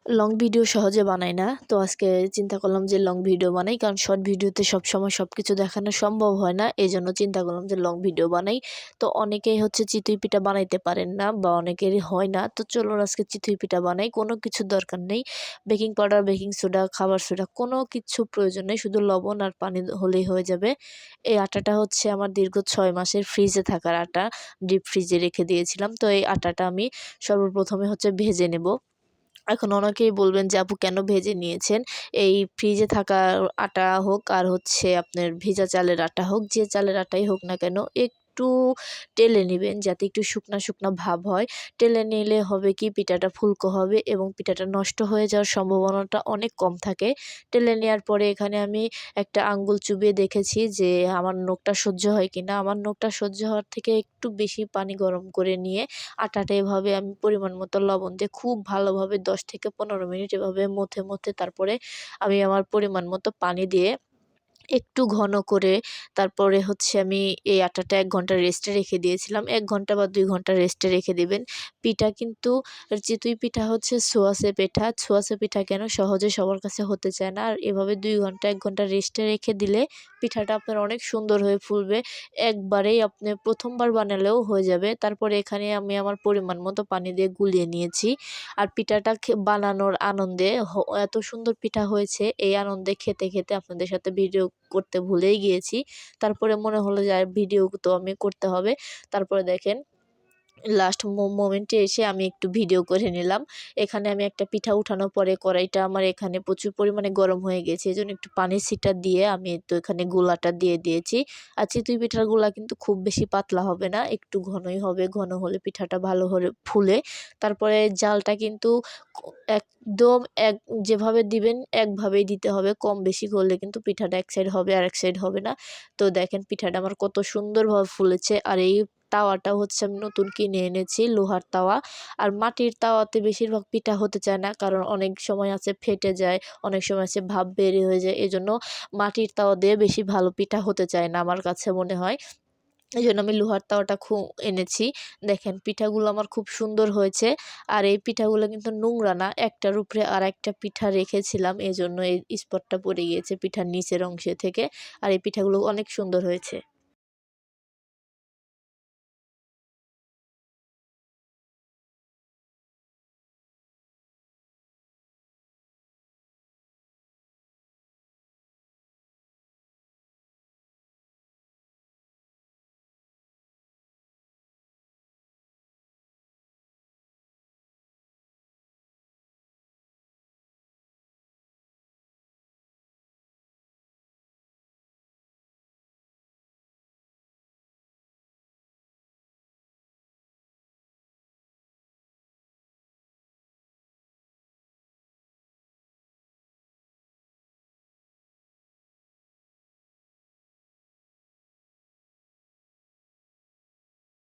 Long video সহজে বানাই না। তো আজকে চিন্তা করলাম যে লং ভিডিও বানাই। কারণ শর্ট ভিডিওতে সবসময় সবকিছু দেখানো সম্ভব হয় না। এজন্য চিন্তা করলাম যে লং ভিডিও বানাই। তো অনেকেই হচ্ছে চিতই পিঠা বানাইতে পারেন না বা অনেকেরই হয় না। তো চলুন আজকে চিতই পিঠা বানাই। কোনো কিছুর দরকার নেই। বেকিং পাউডার, বেকিং সোডা, খাবার সোডা কোনো কিছু প্রয়োজন নেই। শুধু লবণ আর পানি হলেই হয়ে যাবে। এই আটাটা হচ্ছে আমার দীর্ঘ ৬ মাসের ফ্রিজে থাকার আটা। ডিপ ফ্রিজে রেখে দিয়েছিলাম। তো এই আটাটা আমি সর্বপ্রথমে হচ্ছে ভেজে নেব। এখন অনেকেই বলবেন যে আপু কেন ভেজে নিয়েছেন? এই ফ্রিজে থাকা আটা হোক আর হচ্ছে আপনার ভেজা চালের আটা হোক, যে চালের আটাই হোক না কেন একটু টেলে নিবেন যাতে একটু শুকনা, শুকনা ভাব হয়। টেলে নিলে হবে কি পিঠাটা ফুলকো হবে এবং পিঠাটা নষ্ট হয়ে যাওয়ার সম্ভাবনাটা অনেক কম থাকে। টেলে নেওয়ার পরে এখানে আমি একটা আঙ্গুল চুবিয়ে দেখেছি যে আমার নখটা সহ্য হয় কিনা। আমার নখটা সহ্য হওয়ার থেকে একটু বেশি পানি গরম করে নিয়ে আটাটা এভাবে আমি পরিমাণ মতো লবণ দিয়ে খুব ভালোভাবে ১০ থেকে ১৫ মিনিট এভাবে মথে তারপরে আমি আমার পরিমাণ মতো পানি দিয়ে একটু ঘন করে তারপরে হচ্ছে আমি এই আটাটা ১ ঘন্টা রেস্টে রেখে দিয়েছিলাম। ১ ঘন্টা বা ২ ঘন্টা রেস্টে রেখে দিবেন। পিঠা কিন্তু চিতই পিঠা হচ্ছে ছোঁয়াচে পিঠা। ছোঁয়াচে পিঠা কেন সহজে সবার কাছে হতে চায় না। আর এভাবে ২ ঘন্টা ১ ঘন্টা রেস্টে রেখে দিলে পিঠাটা আপনার অনেক সুন্দর হয়ে ফুলবে। একবারেই আপনি ১ম বার বানালেও হয়ে যাবে। তারপরে এখানে আমি আমার পরিমাণ মতো পানি দিয়ে গুলিয়ে নিয়েছি। আর পিঠাটা বানানোর আনন্দে এত সুন্দর পিঠা হয়েছে, এই আনন্দে খেতে আপনাদের সাথে ভিডিও করতে ভুলেই গিয়েছি। তারপরে মনে হলো যে আর ভিডিও তো আমি করতে হবে। তারপরে দেখেন লাস্ট মোমেন্টে এসে আমি একটু ভিডিও করে নিলাম। এখানে আমি একটা পিঠা উঠানোর পরে কড়াইটা আমার এখানে প্রচুর পরিমাণে গরম হয়ে গেছে। এজন্য একটু পানির ছিটা দিয়ে আমি তো এখানে গোলাটা দিয়ে দিয়েছি। আর চিতই পিঠার গোলা কিন্তু খুব বেশি পাতলা হবে না, একটু ঘনই হবে। ঘন হলে পিঠাটা ভালো হলে ফুলে। তারপরে জালটা কিন্তু একদম যেভাবে দিবেন একভাবেই দিতে হবে। কম বেশি করলে কিন্তু পিঠাটা এক সাইড হবে আর এক সাইড হবে না। তো দেখেন পিঠাটা আমার কত সুন্দরভাবে ফুলেছে। আর এই তাওয়াটা হচ্ছে আমি নতুন কিনে এনেছি, লোহার তাওয়া। আর মাটির তাওয়াতে বেশিরভাগ পিঠা হতে চায় না, কারণ অনেক সময় আছে ফেটে যায়, অনেক সময় আছে ভাপ বের হয়ে যায়। এজন্য মাটির তাওয়া দিয়ে বেশি ভালো পিঠা হতে চায় না আমার কাছে মনে হয়। এজন্য আমি লোহার তাওয়াটা এনেছি। দেখেন পিঠাগুলো আমার খুব সুন্দর হয়েছে। আর এই পিঠাগুলো কিন্তু নোংরা না। একটার উপরে আরেকটা পিঠা রেখেছিলাম, এজন্য এই স্পটটা পড়ে গিয়েছে পিঠার নিচের অংশে থেকে। আর এই পিঠাগুলো অনেক সুন্দর হয়েছে।